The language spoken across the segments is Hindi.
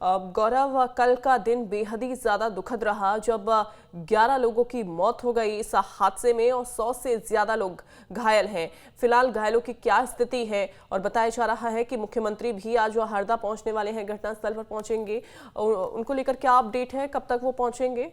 गौरव, कल का दिन बेहद ही ज्यादा दुखद रहा जब 11 लोगों की मौत हो गई इस हादसे में और 100 से ज्यादा लोग घायल हैं। फिलहाल घायलों की क्या स्थिति है और बताया जा रहा है कि मुख्यमंत्री भी आज हरदा पहुंचने वाले हैं, घटनास्थल पर पहुंचेंगे। उनको लेकर क्या अपडेट है, कब तक वो पहुंचेंगे?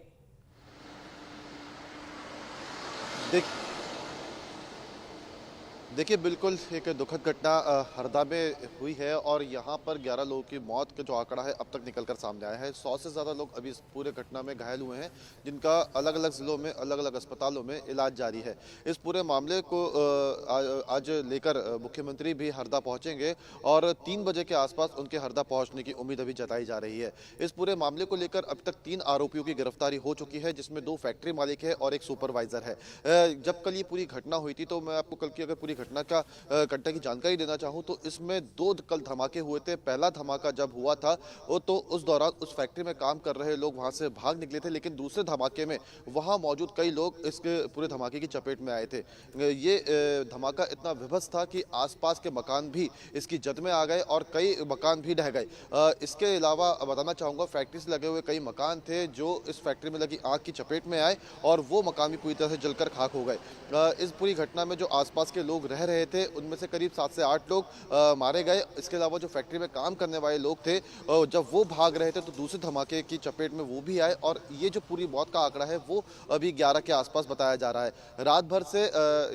देखिए, बिल्कुल एक दुखद घटना हरदा में हुई है और यहाँ पर 11 लोगों की मौत का जो आंकड़ा है अब तक निकलकर सामने आया है। 100 से ज़्यादा लोग अभी इस पूरे घटना में घायल हुए हैं, जिनका अलग अलग ज़िलों में अलग अलग अस्पतालों में इलाज जारी है। इस पूरे मामले को आज लेकर मुख्यमंत्री भी हरदा पहुँचेंगे और 3 बजे के आसपास उनके हरदा पहुँचने की उम्मीद अभी जताई जा रही है। इस पूरे मामले को लेकर अब तक 3 आरोपियों की गिरफ्तारी हो चुकी है, जिसमें 2 फैक्ट्री मालिक है और एक सुपरवाइजर है। जब कल ये पूरी घटना हुई थी तो मैं आपको कल की अगर पूरी घटना की जानकारी देना चाहूं तो इसमें 2 कल धमाके हुए थे। पहला धमाका जब हुआ था वो तो उस दौरान उस फैक्ट्री में काम कर रहे लोग वहां से भाग निकले थे, लेकिन दूसरे धमाके में वहां मौजूद कई लोग इसके पूरे धमाके की चपेट में आए थे। ये धमाका इतना विभत्स था कि आसपास के मकान भी इसकी जद में आ गए और कई मकान भी ढह गए। इसके अलावा बताना चाहूँगा, फैक्ट्री से लगे हुए कई मकान थे जो इस फैक्ट्री में लगी आग की चपेट में आए और वो मकान भी पूरी तरह से जलकर खाक हो गए। इस पूरी घटना में जो आसपास के लोग रह रहे थे उनमें से करीब 7 से 8 लोग मारे गए। इसके अलावा जो फैक्ट्री में काम करने वाले लोग थे, जब वो भाग रहे थे तो दूसरे धमाके की चपेट में वो भी आए और ये जो पूरी मौत का आंकड़ा है वो अभी 11 के आसपास बताया जा रहा है। रात भर से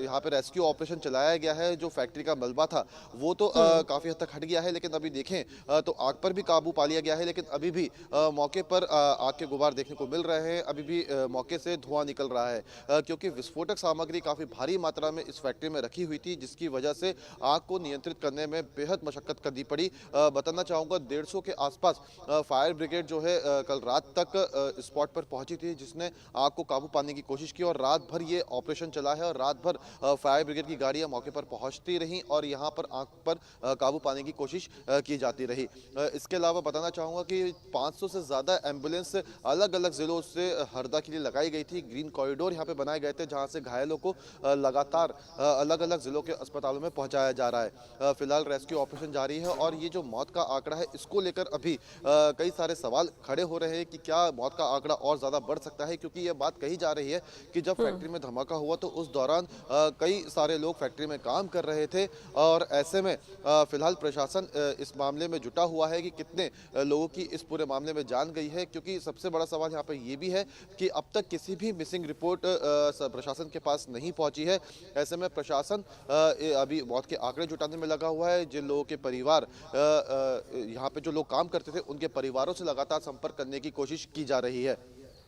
यहाँ पे रेस्क्यू ऑपरेशन चलाया गया है। जो फैक्ट्री का मलबा था वो तो काफ़ी हद तक हट गया है, लेकिन अभी देखें तो आग पर भी काबू पा लिया गया है, लेकिन अभी भी मौके पर आग के गुबार देखने को मिल रहे हैं। अभी भी मौके से धुआं निकल रहा है, क्योंकि विस्फोटक सामग्री काफ़ी भारी मात्रा में इस फैक्ट्री में रखी हुई थी, जिसकी वजह से आग को नियंत्रित करने में बेहद मशक्कत करनी पड़ी। बताना चाहूँगा 150 के आसपास फायर ब्रिगेड जो है कल रात तक स्पॉट पर पहुंची थी, जिसने आग को काबू पाने की कोशिश की और रात भर ये ऑपरेशन चला है और रात भर फायर ब्रिगेड की गाड़ियां मौके पर पहुंचती रहीं और यहां पर आग पर काबू पाने की कोशिश की जाती रही। इसके अलावा बताना चाहूँगा कि 500 से ज़्यादा एम्बुलेंस अलग अलग ज़िलों से हरदा के लिए लगाई गई थी। ग्रीन कॉरिडोर यहाँ पे बनाए गए थे, जहाँ से घायलों को लगातार अलग अलग ज़िलों के अस्पतालों में पहुंचाया जा रहा है। फिलहाल रेस्क्यू ऑपरेशन जारी है और ये जो मौत का आंकड़ा है इसको लेकर अभी कई सारे सवाल खड़े हो रहे हैं कि क्या मौत का आंकड़ा और ज़्यादा बढ़ सकता है, क्योंकि ये बात कही जा रही है कि जब फैक्ट्री में धमाका हुआ तो उस दौरान कई सारे लोग फैक्ट्री में काम कर रहे थे और ऐसे में फिलहाल प्रशासन इस मामले में जुटा हुआ है कि कितने लोगों की इस पूरे मामले में जान गई है, क्योंकि सबसे बड़ा सवाल यहाँ पर ये भी है कि अब तक किसी भी मिसिंग रिपोर्ट प्रशासन के पास नहीं पहुंची है। ऐसे में प्रशासन अभी मौत के आंकड़े जुटाने में लगा हुआ है। जिन लोगों के परिवार यहाँ पे जो लोग काम करते थे उनके परिवारों से लगातार संपर्क करने की कोशिश की जा रही है।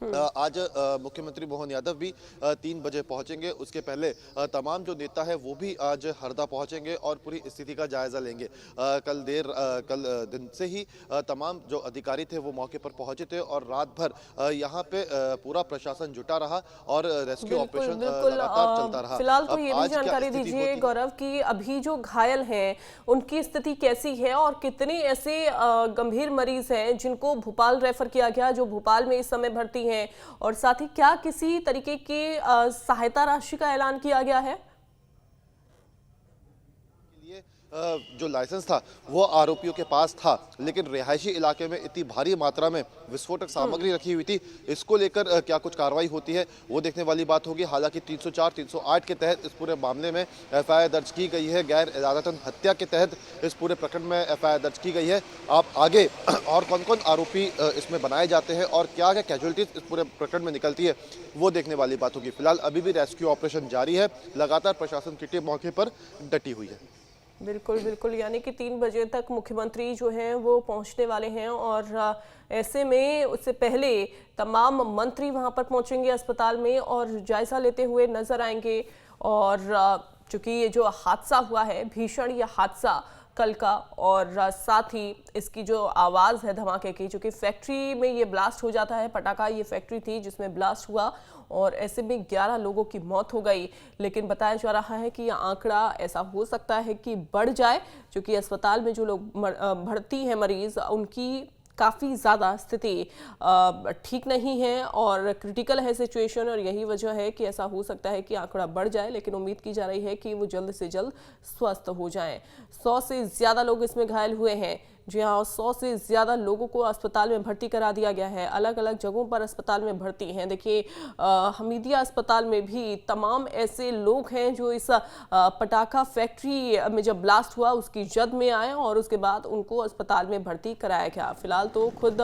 आज मुख्यमंत्री मोहन यादव भी 3 बजे पहुंचेंगे। उसके पहले तमाम जो नेता है वो भी आज हरदा पहुंचेंगे और पूरी स्थिति का जायजा लेंगे। कल दिन से ही तमाम जो अधिकारी थे वो मौके पर पहुंचे थे और रात भर यहाँ पे पूरा प्रशासन जुटा रहा और रेस्क्यू ऑपरेशन लगातार चलता रहा। फिलहाल तो ये भी जानकारी दीजिए गौरव कि अभी जो घायल हैं उनकी स्थिति कैसी है और कितने ऐसे गंभीर मरीज हैं जिनको भोपाल रेफर किया गया, जो भोपाल में इस समय भर्ती हैं, और साथ ही क्या किसी तरीके की सहायता राशि का ऐलान किया गया है? जो लाइसेंस था वो आरोपियों के पास था, लेकिन रिहायशी इलाके में इतनी भारी मात्रा में विस्फोटक सामग्री रखी हुई थी, इसको लेकर क्या कुछ कार्रवाई होती है वो देखने वाली बात होगी। हालांकि 304, 308 के तहत इस पूरे मामले में एफआईआर दर्ज की गई है। गैर इरादतन हत्या के तहत इस पूरे प्रकरण में एफआईआर दर्ज की गई है। आप आगे और कौन कौन आरोपी इसमें बनाए जाते हैं और क्या क्या कैजुअलिटीज इस पूरे प्रकरण में निकलती है वो देखने वाली बात होगी। फिलहाल अभी भी रेस्क्यू ऑपरेशन जारी है, लगातार प्रशासन की टीम मौके पर डटी हुई है। बिल्कुल बिल्कुल, यानी कि 3 बजे तक मुख्यमंत्री जो हैं वो पहुंचने वाले हैं और ऐसे में उससे पहले तमाम मंत्री वहां पर पहुंचेंगे अस्पताल में और जायजा लेते हुए नजर आएंगे। और चूंकि ये जो हादसा हुआ है, भीषण यह हादसा कल का, और साथ ही इसकी जो आवाज़ है धमाके की, चूँकि फैक्ट्री में ये ब्लास्ट हो जाता है, पटाखा ये फैक्ट्री थी जिसमें ब्लास्ट हुआ और ऐसे में 11 लोगों की मौत हो गई। लेकिन बताया जा रहा है कि यह आंकड़ा ऐसा हो सकता है कि बढ़ जाए, क्योंकि अस्पताल में जो लोग भर्ती हैं मरीज, उनकी काफ़ी ज़्यादा स्थिति ठीक नहीं है और क्रिटिकल है सिचुएशन, और यही वजह है कि ऐसा हो सकता है कि आंकड़ा बढ़ जाए। लेकिन उम्मीद की जा रही है कि वो जल्द से जल्द स्वस्थ हो जाएं। 100 से ज़्यादा लोग इसमें घायल हुए हैं, जी हाँ, 100 से ज़्यादा लोगों को अस्पताल में भर्ती करा दिया गया है। अलग अलग जगहों पर अस्पताल में भर्ती हैं। देखिए, हमीदिया अस्पताल में भी तमाम ऐसे लोग हैं जो इस पटाखा फैक्ट्री में जब ब्लास्ट हुआ उसकी जद में आए और उसके बाद उनको अस्पताल में भर्ती कराया गया। फिलहाल तो खुद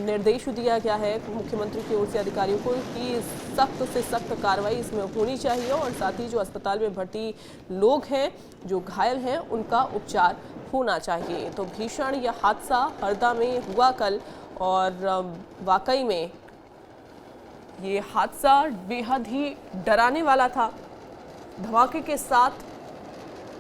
निर्देश दिया गया है मुख्यमंत्री की ओर से अधिकारियों को कि सख्त से सख्त कार्रवाई इसमें होनी चाहिए और साथ ही जो अस्पताल में भर्ती लोग हैं, जो घायल हैं, उनका उपचार होना चाहिए। तो भीषण यह हादसा हरदा में हुआ कल और वाकई में ये हादसा बेहद ही डराने वाला था। धमाके के साथ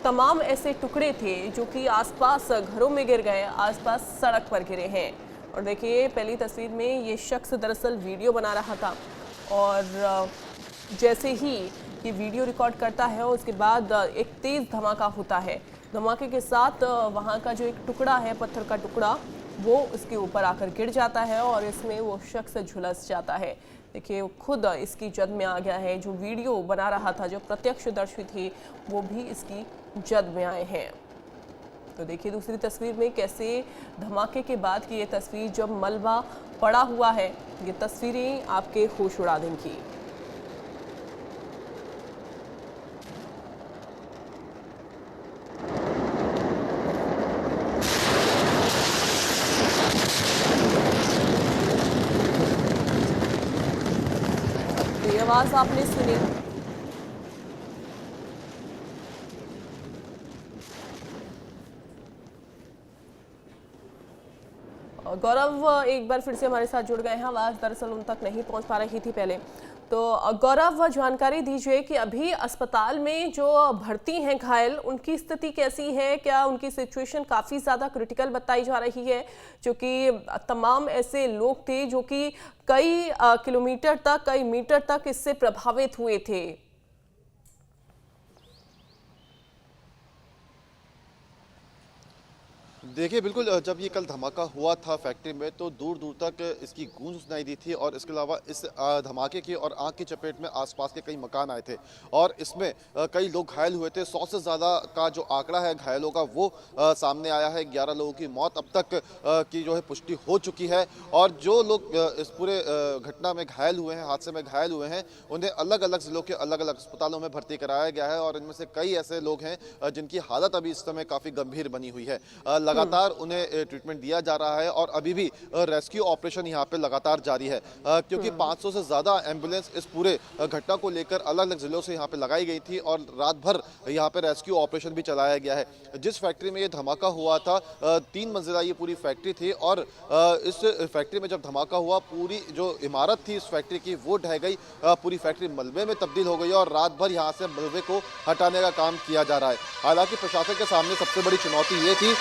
तमाम ऐसे टुकड़े थे जो कि आसपास घरों में गिर गए, आसपास सड़क पर गिरे हैं। और देखिए, पहली तस्वीर में ये शख्स दरअसल वीडियो बना रहा था और जैसे ही ये वीडियो रिकॉर्ड करता है उसके बाद एक तेज़ धमाका होता है। धमाके के साथ वहाँ का जो एक टुकड़ा है, पत्थर का टुकड़ा, वो उसके ऊपर आकर गिर जाता है और इसमें वो शख्स झुलस जाता है। देखिए, खुद इसकी जद में आ गया है। जो वीडियो बना रहा था, जो प्रत्यक्षदर्शी थे, वो भी इसकी जद में आए हैं। तो देखिए दूसरी तस्वीर में कैसे धमाके के बाद की ये तस्वीर, जब मलबा पड़ा हुआ है, ये तस्वीरें आपके होश उड़ा देंगी। ये आवाज आपने सुनी। गौरव एक बार फिर से हमारे साथ जुड़ गए हैं। आवाज दरअसल उन तक नहीं पहुंच पा रही थी पहले। तो गौरव, जानकारी दीजिए कि अभी अस्पताल में जो भर्ती हैं घायल, उनकी स्थिति कैसी है? क्या उनकी सिचुएशन काफ़ी ज़्यादा क्रिटिकल बताई जा रही है? क्योंकि तमाम ऐसे लोग थे जो कि कई किलोमीटर तक, कई मीटर तक इससे प्रभावित हुए थे। देखिए, बिल्कुल जब ये कल धमाका हुआ था फैक्ट्री में तो दूर दूर तक इसकी गूंज सुनाई दी थी और इसके अलावा इस धमाके की और आग की चपेट में आसपास के कई मकान आए थे और इसमें कई लोग घायल हुए थे। 100 से ज़्यादा का जो आंकड़ा है घायलों का, वो सामने आया है। 11 लोगों की मौत अब तक की जो है पुष्टि हो चुकी है और जो लोग इस पूरे घटना में घायल हुए हैं, हादसे में घायल हुए हैं, उन्हें अलग अलग ज़िलों के अलग अलग अस्पतालों में भर्ती कराया गया है और इनमें से कई ऐसे लोग हैं जिनकी हालत अभी इस समय काफ़ी गंभीर बनी हुई है। लगातार उन्हें ट्रीटमेंट दिया जा रहा है और अभी भी रेस्क्यू ऑपरेशन यहाँ पे लगातार जारी है क्योंकि 500 से ज़्यादा एम्बुलेंस इस पूरे घटना को लेकर अलग अलग जिलों से यहाँ पे लगाई गई थी और रात भर यहाँ पे रेस्क्यू ऑपरेशन भी चलाया गया है। जिस फैक्ट्री में ये धमाका हुआ था, 3 मंजिला ये पूरी फैक्ट्री थी और इस फैक्ट्री में जब धमाका हुआ, पूरी जो इमारत थी इस फैक्ट्री की वो ढह गई, पूरी फैक्ट्री मलबे में तब्दील हो गई और रात भर यहाँ से मलबे को हटाने का काम किया जा रहा है। हालांकि प्रशासन के सामने सबसे बड़ी चुनौती ये थी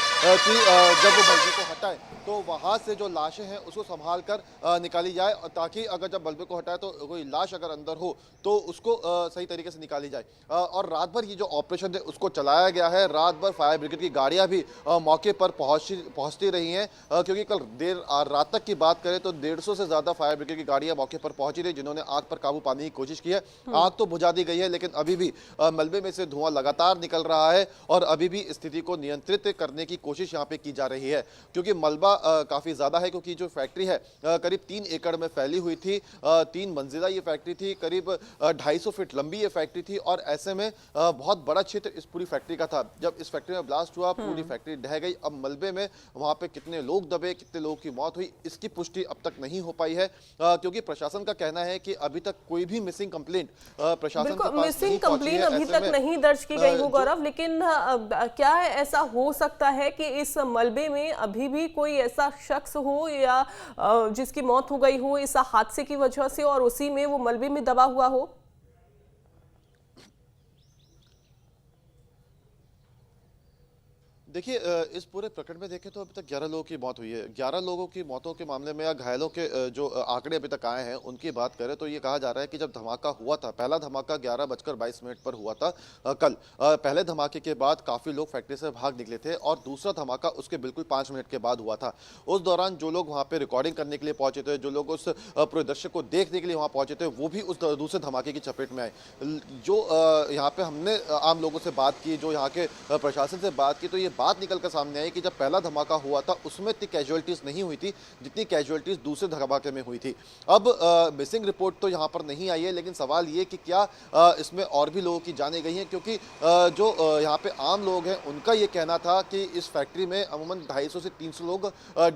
कि जब वो मलबे को हटाए तो वहाँ से जो लाशें हैं उसको संभाल कर निकाली जाए, ताकि अगर जब मलबे को हटाए तो कोई लाश अगर अंदर हो तो उसको सही तरीके से निकाली जाए। और रात भर ये जो ऑपरेशन है उसको चलाया गया है। रात भर फायर ब्रिगेड की गाड़ियाँ भी मौके पर पहुँचती रही हैं क्योंकि कल देर रात तक की बात करें तो 150 से ज़्यादा फायर ब्रिगेड की गाड़ियाँ मौके पर पहुँची रही, जिन्होंने आग पर काबू पाने की कोशिश की है। आग तो बुझा दी गई है लेकिन अभी भी मलबे में से धुआं लगातार निकल रहा है और अभी भी स्थिति को नियंत्रित करने की कोशिश यहाँ पे की जा रही है क्योंकि मलबा काफ़ी ज़्यादा है, क्योंकि जो फैक्ट्री है करीब 3 एकड़ में फैली हुई थी। 3 मंजिला ये फैक्ट्री थी, करीब 250 फीट लंबी ये फैक्ट्री थी और ऐसे में बहुत बड़ा क्षेत्र इस पूरी फैक्ट्री का था। जब इस फैक्ट्री में ब्लास्ट हुआ पूरी फैक्ट्री ढह गई। अब मलबे में वहाँ पे कितने लोग दबे, कितने लोगों की मौत हुई, इसकी पुष्टि अब तक नहीं हो पाई है क्योंकि प्रशासन का कहना है कि अभी तक कोई भी मिसिंग कंप्लेंट प्रशासन के पास मिसिंग कंप्लेंट अभी तक नहीं दर्ज की गई हो गौरव, लेकिन क्या ऐसा हो सकता है कि इस मलबे में अभी भी कोई ऐसा शख्स हो या जिसकी मौत हो गई हो इस हादसे की वजह से और उसी में वो मलबे में दबा हुआ हो? देखिए, इस पूरे प्रकरण में देखें तो अभी तक 11 लोगों की मौत हुई है। 11 लोगों की मौतों के मामले में या घायलों के जो आंकड़े अभी तक आए हैं उनकी बात करें तो ये कहा जा रहा है कि जब धमाका हुआ था, पहला धमाका 11:22 पर हुआ था कल। पहले धमाके के बाद काफ़ी लोग फैक्ट्री से भाग निकले थे और दूसरा धमाका उसके बिल्कुल 5 मिनट के बाद हुआ था। उस दौरान जो लोग वहाँ पर रिकॉर्डिंग करने के लिए पहुँचे थे, जो लोग उस पूरे दृश्य को देखने के लिए वहाँ पहुँचे थे, वो भी उस दूसरे धमाके की चपेट में आए। जो यहाँ पर हमने आम लोगों से बात की, जो यहाँ के प्रशासन से बात की, तो ये बात निकल कर सामने आई कि जब पहला धमाका हुआ था उसमें इतनी कैजुअलिटीज नहीं हुई थी जितनी कैजुअलिटीज दूसरे धमाके में हुई थी। अब मिसिंग रिपोर्ट तो यहाँ पर नहीं आई है, लेकिन सवाल ये कि क्या इसमें और भी लोगों की जाने गई हैं, क्योंकि जो यहाँ पे आम लोग हैं उनका ये कहना था कि इस फैक्ट्री में अमूमन 250 से 300 लोग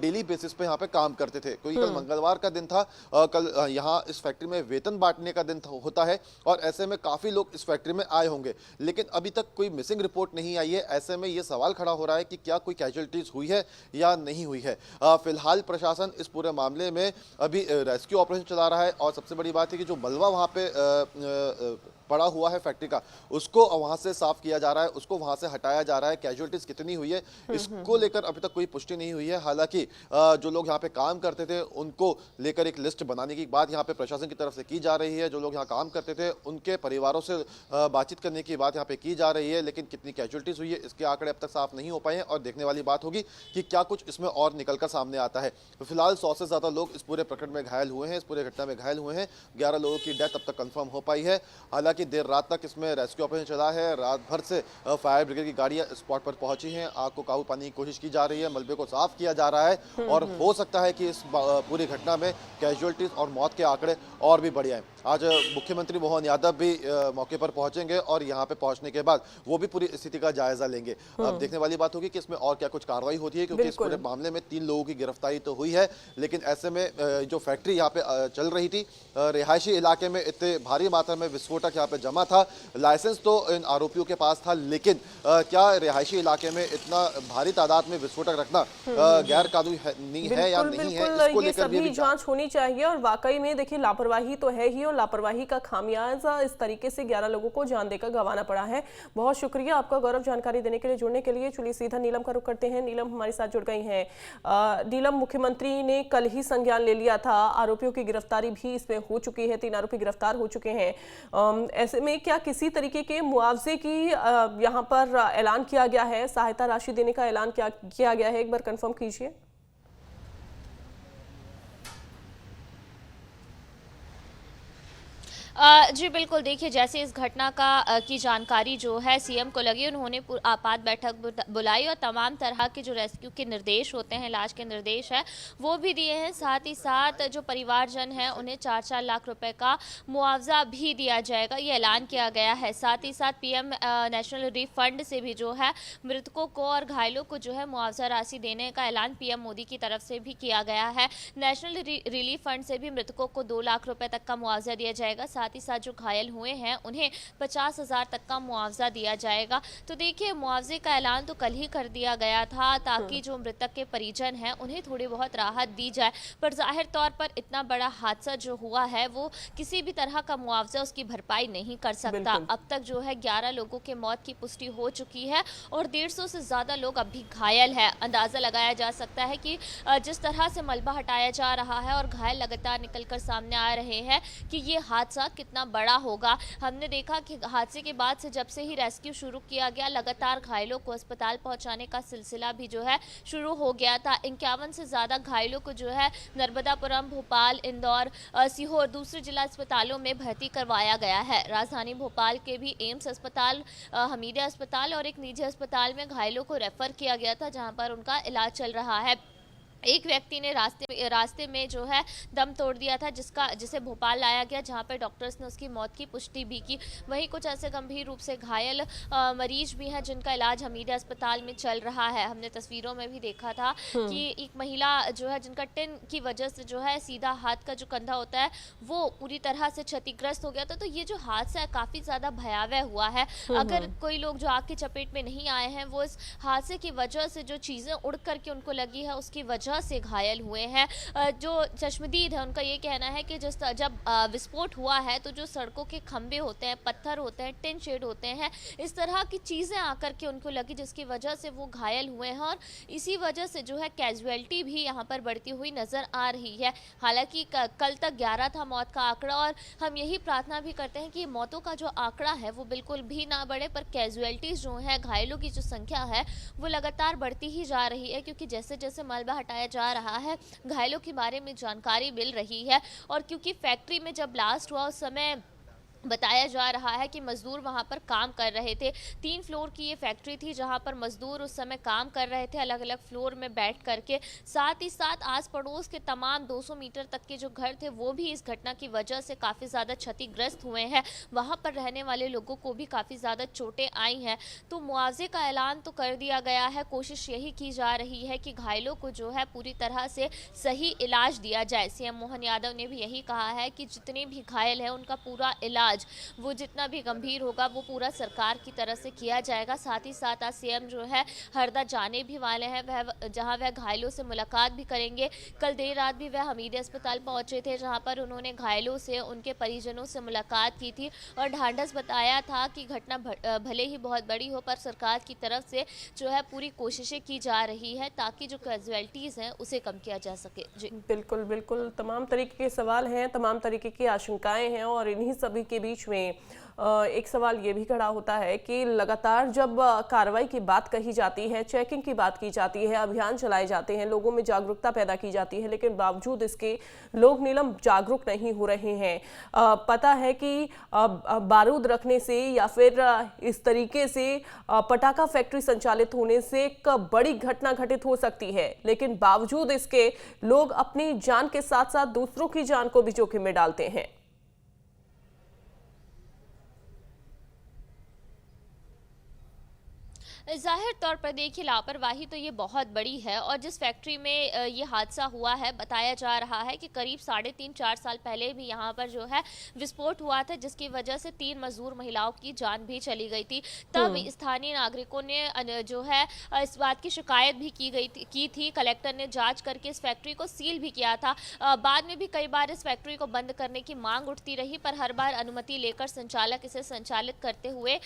डेली बेसिस पे यहाँ पे काम करते थे। कोई कल मंगलवार का दिन था, कल यहाँ इस फैक्ट्री में वेतन बांटने का दिन होता है और ऐसे में काफ़ी लोग इस फैक्ट्री में आए होंगे, लेकिन अभी तक कोई मिसिंग रिपोर्ट नहीं आई है। ऐसे में ये सवाल खड़ा हो रहा है कि क्या कोई कैजुअलिटीज हुई है या नहीं हुई है। फिलहाल प्रशासन इस पूरे मामले में अभी रेस्क्यू ऑपरेशन चला रहा है और सबसे बड़ी बात है कि जो मलबा वहाँ पे पड़ा हुआ है फैक्ट्री का, उसको वहां से साफ किया जा रहा है, उसको वहां से हटाया जा रहा है। कैजुअलिटीज कितनी हुई है इसको लेकर अभी तक कोई पुष्टि नहीं हुई है। हालांकि जो लोग यहाँ पे काम करते थे उनको लेकर एक लिस्ट बनाने की बात यहाँ पे प्रशासन की तरफ से की जा रही है। जो लोग यहाँ काम करते थे उनके परिवारों से बातचीत करने की बात यहाँ पे की जा रही है, लेकिन कितनी कैजुअलिटीज हुई है इसके आंकड़े अब तक साफ नहीं हो पाए हैं और देखने वाली बात होगी कि क्या कुछ इसमें और निकलकर सामने आता है। तो फिलहाल 100 से ज्यादा लोग इस पूरे प्रकरण में घायल हुए हैं, इस पूरे घटना में घायल हुए हैं। 11 लोगों की डेथ अब तक कंफर्म हो पाई है। हालांकि देर रात तक इसमें रेस्क्यू ऑपरेशन चला है। रात भर से फायर ब्रिगेड की गाड़ियां स्पॉट पर पहुंची हैं, आग को काबू पाने की कोशिश की जा रही है, मलबे को साफ किया जा रहा है और हो सकता है कि इस पूरी घटना में कैजुअलिटीज और मौत के आंकड़े और भी बढ़ जाएं। आज मुख्यमंत्री मोहन यादव भी मौके पर पहुंचेंगे और यहां पे पहुंचने के बाद वो भी पूरी स्थिति का जायजा लेंगे। अब देखने वाली बात होगी कि इसमें और क्या कुछ कार्रवाई होती है, क्योंकि इस पूरे मामले में 3 लोगों की गिरफ्तारी तो हुई है, लेकिन ऐसे में जो फैक्ट्री यहाँ पे चल रही थी, रिहायशी इलाके में इतने भारी मात्रा में विस्फोटक यहाँ पे जमा था। लाइसेंस तो इन आरोपियों के पास था, लेकिन क्या रिहायशी इलाके में इतना भारी तादाद में विस्फोटक रखना गैर कानूनी है या नहीं है, इसको लेकर भी जांच होनी चाहिए। और वाकई में देखिए लापरवाही तो है ही, और लापरवाही का खामियाजा इस तरीके से 11 लोगों को जान देकर गंवाना पड़ा है। बहुत शुक्रिया आपका गौरव, जानकारी देने के लिए, जुड़ने के लिए। चलिए सीधा नीलम का रुख करते हैं। नीलम हमारे साथ जुड़ गई हैं। नीलम, मुख्यमंत्री ने कल ही संज्ञान ले लिया था, आरोपियों की गिरफ्तारी भी इसमें हो चुकी है, 3 आरोपी गिरफ्तार हो चुके हैं। ऐसे में क्या किसी तरीके के मुआवजे की यहाँ पर ऐलान किया गया है, सहायता राशि देने का ऐलान किया गया है? एक बार कंफर्म कीजिए। जी बिल्कुल, देखिए जैसे इस घटना की जानकारी जो है सीएम को लगी, उन्होंने आपात बैठक बुलाई और तमाम तरह के जो रेस्क्यू के निर्देश होते हैं, इलाज के निर्देश है, वो भी दिए हैं। साथ ही साथ जो परिवारजन हैं उन्हें 4-4 लाख रुपए का मुआवजा भी दिया जाएगा, ये ऐलान किया गया है। साथ ही साथ पीएम नेशनल रिलीफ फंड से भी जो है मृतकों को और घायलों को जो है मुआवजा राशि देने का ऐलान पीएम मोदी की तरफ से भी किया गया है। नेशनल रिलीफ फंड से भी मृतकों को 2 लाख रुपए तक का मुआवजा दिया जाएगा। साथ ही साथ जो घायल हुए हैं उन्हें 50,000 तक का मुआवजा दिया जाएगा। तो देखिए मुआवजे का ऐलान तो कल ही कर दिया गया था, ताकि जो मृतक के परिजन हैं उन्हें थोड़ी बहुत राहत दी जाए। पर जाहिर तौर पर इतना बड़ा हादसा जो हुआ है वो किसी भी तरह का मुआवजा उसकी भरपाई नहीं कर सकता। अब तक जो है 11 लोगों के मौत की पुष्टि हो चुकी है और 150 से ज्यादा लोग अभी घायल है। अंदाजा लगाया जा सकता है कि जिस तरह से मलबा हटाया जा रहा है और घायल लगातार निकलकर सामने आ रहे हैं कि ये हादसा कितना बड़ा होगा। हमने देखा कि हादसे के बाद से जब से ही रेस्क्यू शुरू किया गया, लगातार घायलों को अस्पताल पहुंचाने का सिलसिला भी जो है शुरू हो गया था। 51 से ज़्यादा घायलों को जो है नर्मदापुरम, भोपाल, इंदौर, सीहोर दूसरे जिला अस्पतालों में भर्ती करवाया गया है। राजधानी भोपाल के भी एम्स अस्पताल, हमीदिया अस्पताल और एक निजी अस्पताल में घायलों को रेफर किया गया था, जहाँ पर उनका इलाज चल रहा है। एक व्यक्ति ने रास्ते में जो है दम तोड़ दिया था, जिसे भोपाल लाया गया, जहां पर डॉक्टर्स ने उसकी मौत की पुष्टि भी की। वहीं कुछ ऐसे गंभीर रूप से घायल मरीज भी हैं जिनका इलाज हमीदिया अस्पताल में चल रहा है। हमने तस्वीरों में भी देखा था कि एक महिला जो है जिनका टिन की वजह से जो है सीधा हाथ का जो कंधा होता है वो पूरी तरह से क्षतिग्रस्त हो गया था। तो ये जो हादसा है काफ़ी ज़्यादा भयावह हुआ है। अगर कोई लोग जो आग की चपेट में नहीं आए हैं वो इस हादसे की वजह से जो चीज़ें उड़ करके उनको लगी है उसकी वजह से घायल हुए हैं। जो चश्मदीद है उनका ये कहना है कि जब विस्फोट हुआ है तो जो सड़कों के खंभे होते हैं, पत्थर होते हैं, टिन शेड होते हैं, इस तरह की चीज़ें आकर के उनको लगी, जिसकी वजह से वो घायल हुए हैं और इसी वजह से जो है कैजुअलिटी भी यहाँ पर बढ़ती हुई नज़र आ रही है। हालांकि कल तक 11 था मौत का आंकड़ा और हम यही प्रार्थना भी करते हैं कि मौतों का जो आंकड़ा है वो बिल्कुल भी ना बढ़े, पर कैजुअलिटीज़ जो है, घायलों की जो संख्या है वो लगातार बढ़ती ही जा रही है, क्योंकि जैसे जैसे मलबा हटाया जा रहा है घायलों के बारे में जानकारी मिल रही है। और क्योंकि फैक्ट्री में जब ब्लास्ट हुआ उस समय बताया जा रहा है कि मजदूर वहां पर काम कर रहे थे। 3 फ्लोर की ये फैक्ट्री थी जहां पर मजदूर उस समय काम कर रहे थे अलग अलग फ्लोर में बैठ करके। साथ ही साथ आस पड़ोस के तमाम 200 मीटर तक के जो घर थे वो भी इस घटना की वजह से काफ़ी ज़्यादा क्षतिग्रस्त हुए हैं। वहां पर रहने वाले लोगों को भी काफ़ी ज़्यादा चोटें आई हैं। तो मुआवजे का ऐलान तो कर दिया गया है। कोशिश यही की जा रही है कि घायलों को जो है पूरी तरह से सही इलाज दिया जाए। सीएम मोहन यादव ने भी यही कहा है कि जितने भी घायल हैं उनका पूरा इलाज वो जितना भी गंभीर होगा वो पूरा सरकार की तरफ से किया जाएगा। साथ ही साथ आज सीएम जो है हरदा जाने भी वाले हैं, वह जहां वह घायलों से मुलाकात भी करेंगे। कल देर रात भी वह हमीदिया अस्पताल पहुंचे थे जहां पर उन्होंने घायलों से, उनके परिजनों से मुलाकात की थी और ढांढस बताया था कि घटना भले ही बहुत बड़ी हो पर सरकार की तरफ से जो है पूरी कोशिशें की जा रही है ताकि जो कैजुअलिटीज़ हैं उसे कम किया जा सके। जी बिल्कुल बिल्कुल, तमाम तरीके के सवाल हैं, तमाम तरीके की आशंकाएं हैं और इन्हीं सभी के बीच में एक सवाल ये भी खड़ा होता है कि लगातार जब कार्रवाई की बात कही जाती है, चेकिंग की बात की जाती है, अभियान चलाए जाते हैं, लोगों में जागरूकता पैदा की जाती है, लेकिन बावजूद इसके लोग नीलम जागरूक नहीं हो रहे हैं। पता है कि बारूद रखने से या फिर इस तरीके से पटाखा फैक्ट्री संचालित होने से एक बड़ी घटना घटित हो सकती है, लेकिन बावजूद इसके लोग अपनी जान के साथ साथ दूसरों की जान को भी जोखिम में डालते हैं। ज़ाहिर तौर पर देखिए लापरवाही तो ये बहुत बड़ी है और जिस फैक्ट्री में ये हादसा हुआ है बताया जा रहा है कि करीब 3.5-4 साल पहले भी यहाँ पर जो है विस्फोट हुआ था जिसकी वजह से 3 मजदूर महिलाओं की जान भी चली गई थी। तब स्थानीय नागरिकों ने जो है इस बात की शिकायत भी की थी। कलेक्टर ने जांच करके इस फैक्ट्री को सील भी किया था। बाद में भी कई बार इस फैक्ट्री को बंद करने की मांग उठती रही पर हर बार अनुमति लेकर संचालक इसे संचालित करते हुए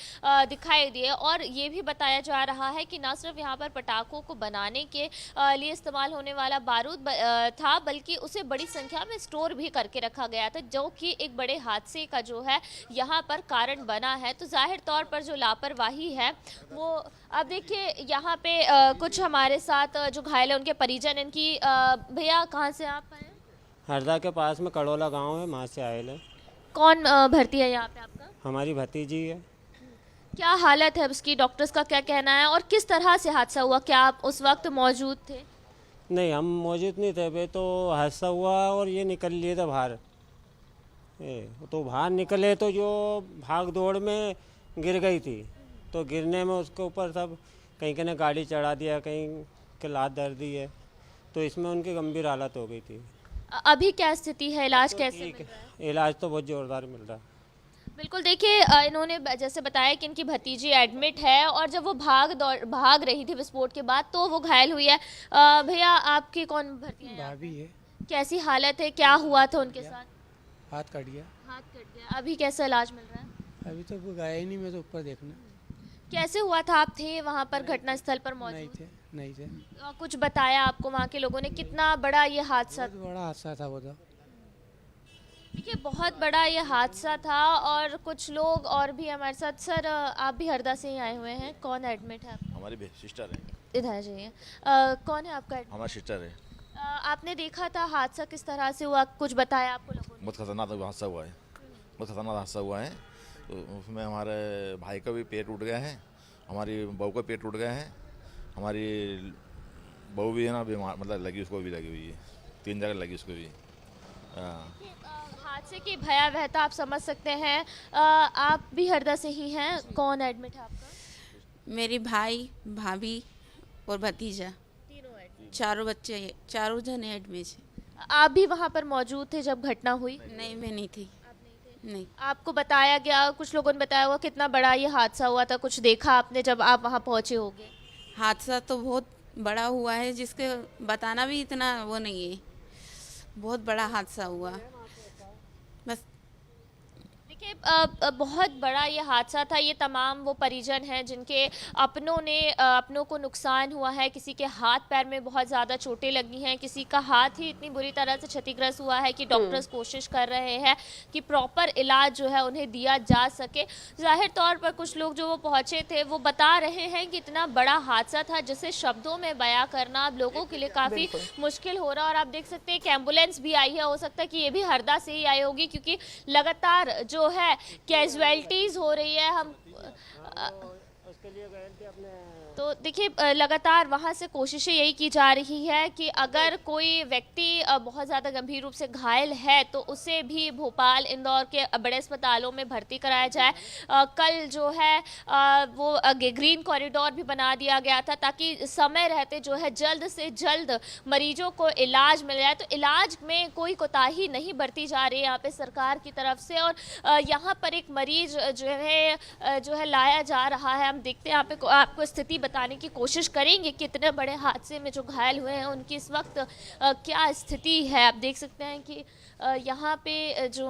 दिखाई दिए। और ये भी बताया जा रहा है कि न सिर्फ यहाँ पर पटाखों को बनाने के लिए इस्तेमाल होने वाला बारूद था बल्कि उसे बड़ी संख्या में स्टोर भी करके रखा गया था जो कि एक बड़े हादसे का जो है यहाँ पर कारण बना है। तो जाहिर तौर पर जो लापरवाही है वो अब देखिए यहाँ पे कुछ हमारे साथ जो घायल है उनके परिजन, इनकी भैया कहाँ से आप आए? हरदा के पास में कड़ोला गांव है, वहाँ से आए हैं। कौन भर्ती है यहाँ पे आपका? हमारी भतीजी है। क्या हालत है उसकी, डॉक्टर्स का क्या कहना है और किस तरह से हादसा हुआ? क्या आप उस वक्त मौजूद थे? नहीं, हम मौजूद नहीं थे वे तो हादसा हुआ और ये निकल लिए थे बाहर। तो बाहर निकले तो जो भाग दौड़ में गिर गई थी तो गिरने में उसके ऊपर सब कहीं ने गाड़ी चढ़ा दिया, कहीं के लात दर्द दी है तो इसमें उनकी गंभीर हालत हो गई थी। अभी क्या स्थिति है, इलाज कैसे मिल रहा है? इलाज तो बहुत ज़ोरदार मिल रहा है। बिल्कुल देखिए इन्होंने जैसे बताया कि इनकी भतीजी एडमिट है और जब वो भाग रही थी विस्फोट के बाद तो वो घायल हुई है। भैया आपकी कौन भर्ती है? भाभी है। कैसी हालत है, क्या हुआ था उनके साथ? हाथ कट गया। हाथ कट गया। अभी कैसा इलाज मिल रहा है? अभी तो वो गया ही नहीं, मैं तो ऊपर देखना। कैसे हुआ था, आप थे वहाँ पर घटना स्थल पर मौजूद? नहीं थे। कुछ बताया आपको वहाँ के लोगों ने, कितना बड़ा ये हादसा? बहुत बड़ा हादसा था वो तो। देखिए बहुत बड़ा ये हादसा था और कुछ लोग और भी हमारे साथ। सर आप भी हरदा से ही आए हुए हैं, कौन एडमिट है आपका? हमारी सिस्टर है। इधर जाइए। कौन है आपका एडमिट? हमारी सिस्टर है। आपने देखा था हादसा किस तरह से हुआ, कुछ बताया आपको लोगों ने? बहुत खतरनाक हादसा हुआ है, बहुत खतरनाक हादसा हुआ है। तो उसमें हमारे भाई का भी पेट टूट गया है, हमारी बहू का पेट टूट गया है, हमारी बहू भी है ना बीमार, मतलब लगी, उसको भी लगी हुई है, 3 जगह लगी उसको भी। हादसे की भयावहता आप समझ सकते हैं। आप भी हरदा से ही हैं, कौन एडमिट है आपका? मेरी भाई, भाभी और भतीजा, चारों बच्चे, चारों जने एडमिट हैं। आप भी वहाँ पर मौजूद थे जब घटना हुई? नहीं, मैं नहीं थी। नहीं। आपको बताया गया, कुछ लोगों ने बताया हुआ कितना बड़ा ये हादसा हुआ था, कुछ देखा आपने जब आप वहाँ पहुँचे होंगे? हादसा तो बहुत बड़ा हुआ है जिसके बताना भी इतना वो नहीं है। बहुत बड़ा हादसा हुआ बस। देखिए बहुत बड़ा ये हादसा था। ये तमाम वो परिजन हैं जिनके अपनों को नुकसान हुआ है। किसी के हाथ पैर में बहुत ज़्यादा चोटें लगी हैं, किसी का हाथ ही इतनी बुरी तरह से क्षतिग्रस्त हुआ है कि डॉक्टर्स कोशिश कर रहे हैं कि प्रॉपर इलाज जो है उन्हें दिया जा सके। जाहिर तौर पर कुछ लोग जो वो पहुँचे थे वो बता रहे हैं कि इतना बड़ा हादसा था जिसे शब्दों में बयां करना अब लोगों के लिए काफ़ी मुश्किल हो रहा है। और आप देख सकते हैं कि एम्बुलेंस भी आई है, हो सकता है कि ये भी हरदा से ही आई होगी क्योंकि लगातार जो है कैजुअलिटीज़ हो रही है। हम उसके लिए गए थे अपने। तो देखिए लगातार वहाँ से कोशिशें यही की जा रही है कि अगर कोई व्यक्ति बहुत ज़्यादा गंभीर रूप से घायल है तो उसे भी भोपाल इंदौर के बड़े अस्पतालों में भर्ती कराया जाए। कल जो है वो ग्रीन कॉरिडोर भी बना दिया गया था ताकि समय रहते जो है जल्द से जल्द मरीजों को इलाज मिल जाए। तो इलाज में कोई कोताही नहीं बरती जा रही है यहाँ पे सरकार की तरफ से। और यहाँ पर एक मरीज जो है लाया जा रहा है। हम देखते हैं यहाँ पे आपको स्थिति बताने की कोशिश करेंगे कि इतने बड़े हादसे में जो घायल हुए हैं उनकी इस वक्त क्या स्थिति है। आप देख सकते हैं कि यहाँ पे जो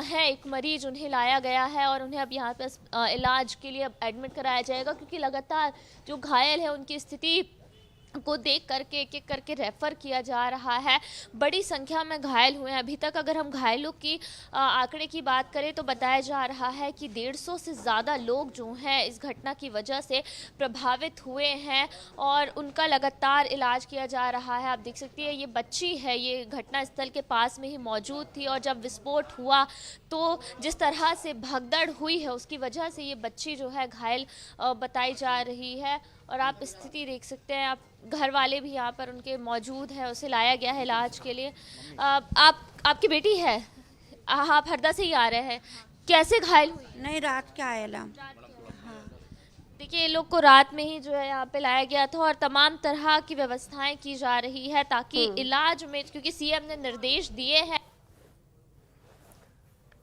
है एक मरीज, उन्हें लाया गया है और उन्हें अब यहाँ पे इलाज के लिए अब एडमिट कराया जाएगा, क्योंकि लगातार जो घायल है उनकी स्थिति को देख करके एक एक करके रेफर किया जा रहा है। बड़ी संख्या में घायल हुए हैं। अभी तक अगर हम घायलों की आंकड़े की बात करें तो बताया जा रहा है कि 150 से ज़्यादा लोग जो हैं इस घटना की वजह से प्रभावित हुए हैं और उनका लगातार इलाज किया जा रहा है। आप देख सकती है ये बच्ची है, ये घटना स्थल के पास में ही मौजूद थी और जब विस्फोट हुआ तो जिस तरह से भगदड़ हुई है उसकी वजह से ये बच्ची जो है घायल बताई जा रही है। और आप स्थिति देख सकते हैं, आप घर वाले भी यहाँ पर उनके मौजूद हैं, उसे लाया गया है इलाज के लिए। आपकी बेटी है, आप हरदा से ही आ रहे हैं, कैसे घायल हुई? नहीं, रात के आएला। देखिए ये लोग को रात में ही जो है यहाँ पे लाया गया था और तमाम तरह की व्यवस्थाएं की जा रही है ताकि इलाज में, क्योंकि सीएम ने निर्देश दिए हैं।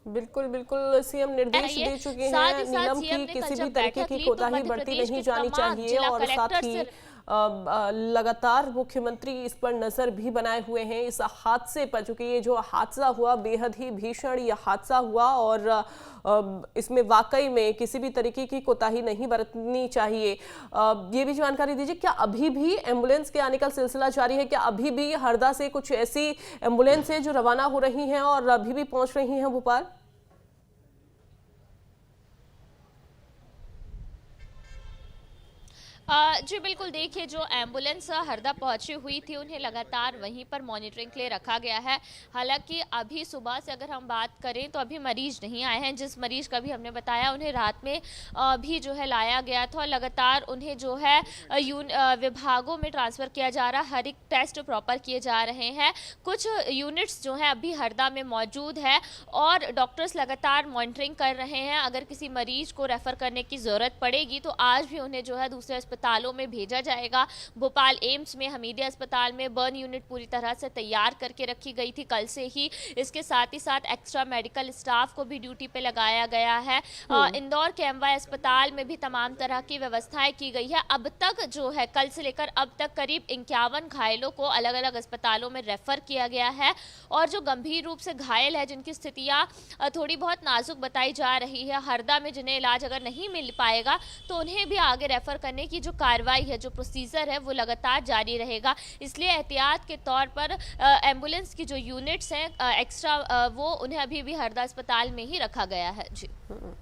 बिल्कुल बिल्कुल, सीएम निर्देश दे चुके हैं नीलम की किसी भी तरीके की कोताही बरती नहीं जानी चाहिए और साथ ही लगातार मुख्यमंत्री इस पर नजर भी बनाए हुए हैं इस हादसे पर, क्योंकि ये जो हादसा हुआ बेहद ही भीषण ये हादसा हुआ और इसमें वाकई में किसी भी तरीके की कोताही नहीं बरतनी चाहिए। ये भी जानकारी दीजिए, क्या अभी भी एम्बुलेंस के आने का सिलसिला जारी है? क्या अभी भी हरदा से कुछ ऐसी एम्बुलेंस है जो रवाना हो रही हैं और अभी भी पहुंच रही हैं भोपाल? जी बिल्कुल, देखिए जो एम्बुलेंस हरदा पहुंची हुई थी उन्हें लगातार वहीं पर मॉनिटरिंग के लिए रखा गया है। हालांकि अभी सुबह से अगर हम बात करें तो अभी मरीज नहीं आए हैं। जिस मरीज का भी हमने बताया उन्हें रात में भी जो है लाया गया था और लगातार उन्हें जो है विभागों में ट्रांसफ़र किया जा रहा है। हर एक टेस्ट प्रॉपर किए जा रहे हैं। कुछ यूनिट्स जो हैं अभी हरदा में मौजूद है और डॉक्टर्स लगातार मॉनिटरिंग कर रहे हैं। अगर किसी मरीज को रेफ़र करने की ज़रूरत पड़ेगी तो आज भी उन्हें जो है दूसरे अस्पतालों में भेजा जाएगा। भोपाल एम्स में, हमीदिया अस्पताल में बर्न यूनिट पूरी तरह से तैयार करके रखी गई थी कल से ही। इसके साथ ही साथ एक्स्ट्रा मेडिकल स्टाफ को भी ड्यूटी पे लगाया गया है। इंदौर के एमवाई अस्पताल में भी तमाम तरह की व्यवस्थाएं की गई है। अब तक जो है कल से लेकर अब तक करीब 51 घायलों को अलग अलग अस्पतालों में रेफर किया गया है और जो गंभीर रूप से घायल है, जिनकी स्थितियाँ थोड़ी बहुत नाजुक बताई जा रही है, हरदा में जिन्हें इलाज अगर नहीं मिल पाएगा तो उन्हें भी आगे रेफर करने की जो कार्रवाई है, जो प्रोसीजर है वो लगातार जारी रहेगा। इसलिए एहतियात के तौर पर एम्बुलेंस की जो यूनिट्स हैं एक्स्ट्रा वो उन्हें अभी भी हरदा अस्पताल में ही रखा गया है। जी।